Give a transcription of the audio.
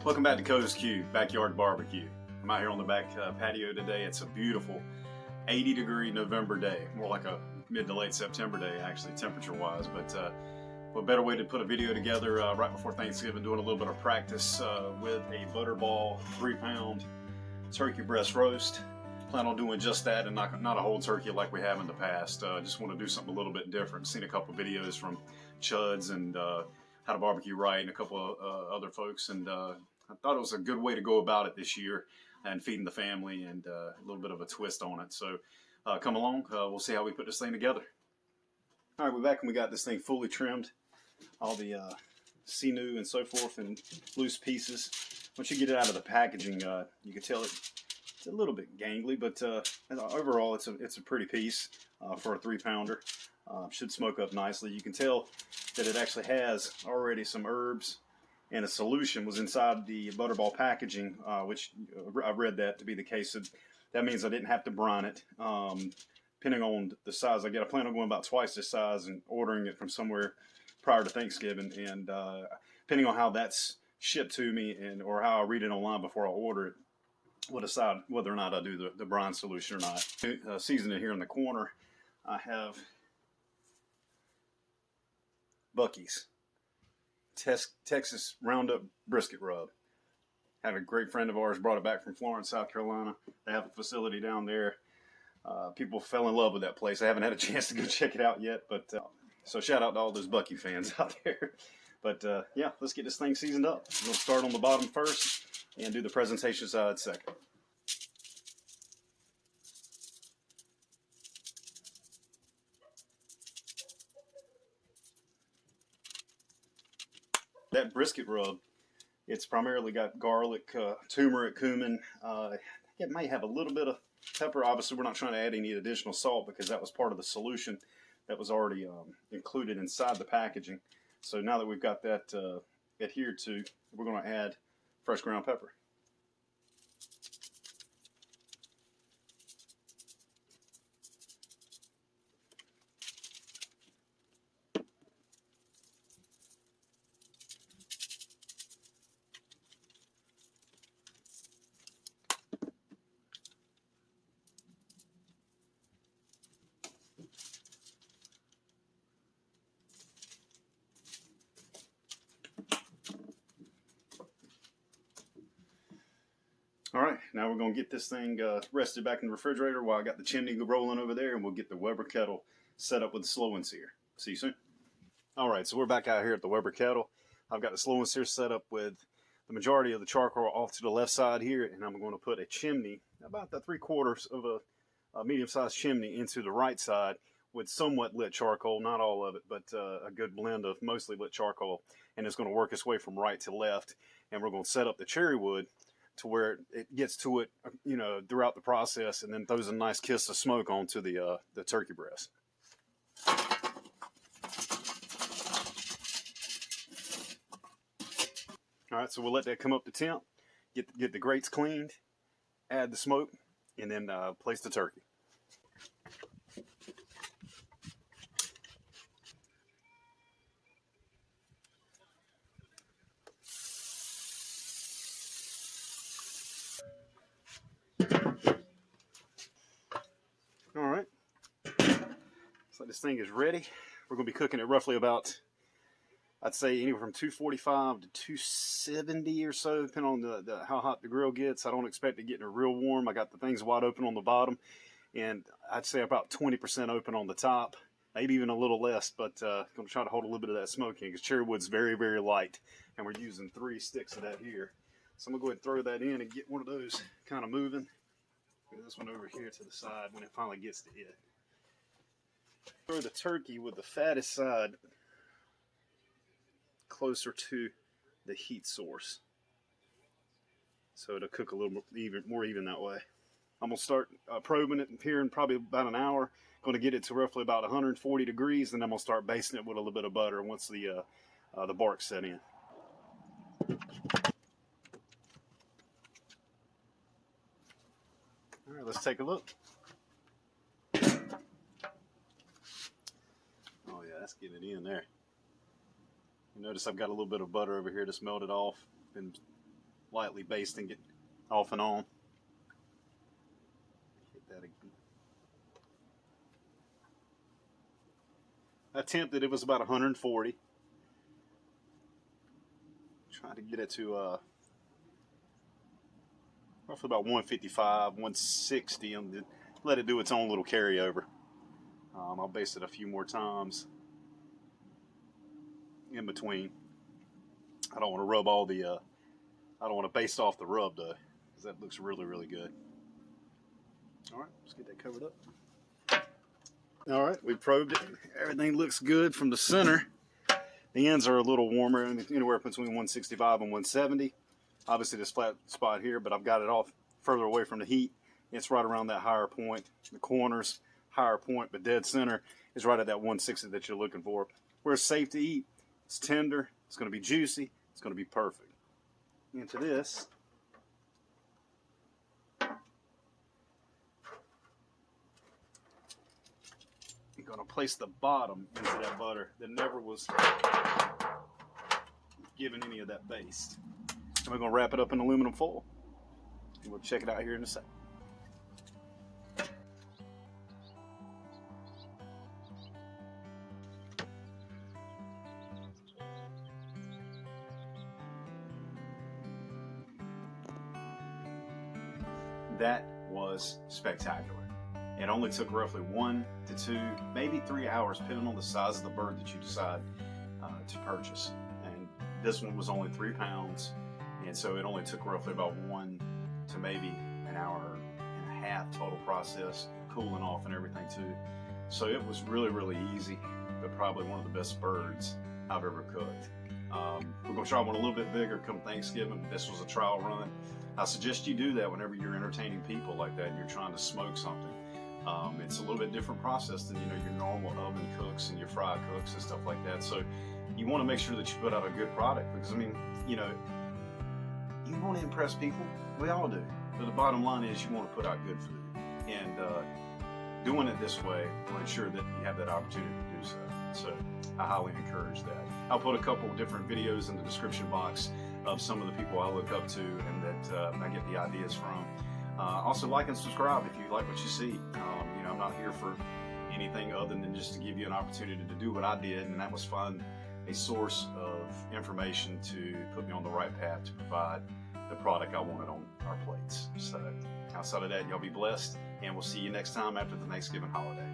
Welcome back to Co's Q, Backyard Barbecue. I'm out here on the back patio today. It's a beautiful 80-degree November day, more like a mid to late September day actually, temperature-wise. But what better way to put a video together right before Thanksgiving, doing a little bit of practice with a Butterball 3-pound turkey breast roast. Plan on doing just that and not a whole turkey like we have in the past. Just want to do something a little bit different. Seen a couple of videos from Chuds and How to Barbecue Right and a couple of other folks, and I thought it was a good way to go about it this year and feeding the family and a little bit of a twist on it. So come along, we'll see how we put this thing together. All right, we're back and we got this thing fully trimmed. All the sinew and so forth and loose pieces. Once you get it out of the packaging, you can tell it's a little bit gangly, but overall it's a pretty piece for a 3-pounder. Should smoke up nicely. You can tell that it actually has already some herbs and a solution was inside the Butterball packaging, which I read that to be the case. So that means I didn't have to brine it. Depending on the size I get, I plan on going about twice this size and ordering it from somewhere prior to Thanksgiving. And depending on how that's shipped to me or how I read it online before I order it, we'll decide whether or not I do the brine solution or not. Seasoning here in the corner, I have Buc-ees. Texas Roundup brisket rub. Have a great friend of ours brought it back from Florence, South Carolina. They have a facility down there. People fell in love with that place. I haven't had a chance to go check it out yet, but so shout out to all those Buc-ee fans out there. But yeah, let's get this thing seasoned up. We'll start on the bottom first and do the presentation side second. That brisket rub, it's primarily got garlic, turmeric, cumin. It may have a little bit of pepper. Obviously, we're not trying to add any additional salt because that was part of the solution that was already included inside the packaging. So now that we've got that adhered to, we're going to add fresh ground pepper. All right, now we're going to get this thing rested back in the refrigerator while I got the chimney rolling over there, and we'll get the Weber kettle set up with the slow and sear. See you soon. All right, so we're back out here at the Weber kettle. I've got the slow and sear set up with the majority of the charcoal off to the left side here, and I'm going to put a chimney, about the 3/4 of a medium-sized chimney, into the right side with somewhat lit charcoal, not all of it, but a good blend of mostly lit charcoal, and it's going to work its way from right to left, and we're going to set up the cherry wood to where it gets to it, you know, throughout the process, and then throws a nice kiss of smoke onto the turkey breast. All right, so we'll let that come up to temp, get the grates cleaned, add the smoke, and then place the turkey. All right, so this thing is ready. We're going to be cooking it roughly about, I'd say, anywhere from 245 to 270 or so, depending on how hot the grill gets. I don't expect it getting real warm. I got the things wide open on the bottom, and I'd say about 20% open on the top, maybe even a little less, but I'm going to try to hold a little bit of that smoke in because cherry wood's very, very light, and we're using 3 sticks of that here. So I'm going to go ahead and throw that in and get one of those kind of moving. This one over here to the side when it finally gets to it. Throw the turkey with the fattest side closer to the heat source, so it'll cook a little more even that way. I'm going to start probing it here in probably about an hour. Going to get it to roughly about 140 degrees, and then I'm going to start basting it with a little bit of butter once the bark set in. All right, let's take a look. Oh yeah, that's getting it in there. You notice I've got a little bit of butter over here that's melted off. Been lightly basting it off and on. Hit that again. I attempted, it was about 140. Trying to get it to roughly about 155, 160, and let it do its own little carryover. I'll baste it a few more times in between. I don't want to rub all the, I don't want to baste off the rub though, because that looks really, really good. All right, let's get that covered up. All right, we probed it. Everything looks good from the center. The ends are a little warmer, anywhere between 165 and 170. Obviously this flat spot here, but I've got it off further away from the heat. It's right around that higher point. The corners, higher point, but dead center is right at that 160 that you're looking for. Where it's safe to eat, it's tender, it's gonna be juicy, it's gonna be perfect. Into this, you're gonna place the bottom into that butter that never was given any of that baste. And we're gonna wrap it up in aluminum foil. And we'll check it out here in a second. That was spectacular. It only took roughly 1 to 2, maybe 3 hours, depending on the size of the bird that you decide to purchase. And this one was only 3 pounds, and so it only took roughly about 1 to maybe an hour and a half total process, cooling off and everything too. So it was really, really easy, but probably one of the best birds I've ever cooked. We're gonna try one a little bit bigger come Thanksgiving. This was a trial run. I suggest you do that whenever you're entertaining people like that and you're trying to smoke something. It's a little bit different process than your normal oven cooks and your fry cooks and stuff like that. So you want to make sure that you put out a good product, because I mean, you want to impress people. We all do. But the bottom line is you want to put out good food, and doing it this way will ensure that you have that opportunity to do so. So I highly encourage that. I'll put a couple of different videos in the description box of some of the people I look up to and that I get the ideas from. Also, like and subscribe if you like what you see. I'm not here for anything other than just to give you an opportunity to do what I did, and that was find a source of information to put me on the right path to provide the product I wanted on our plates. So outside of that, y'all be blessed, and we'll see you next time after the Thanksgiving holiday.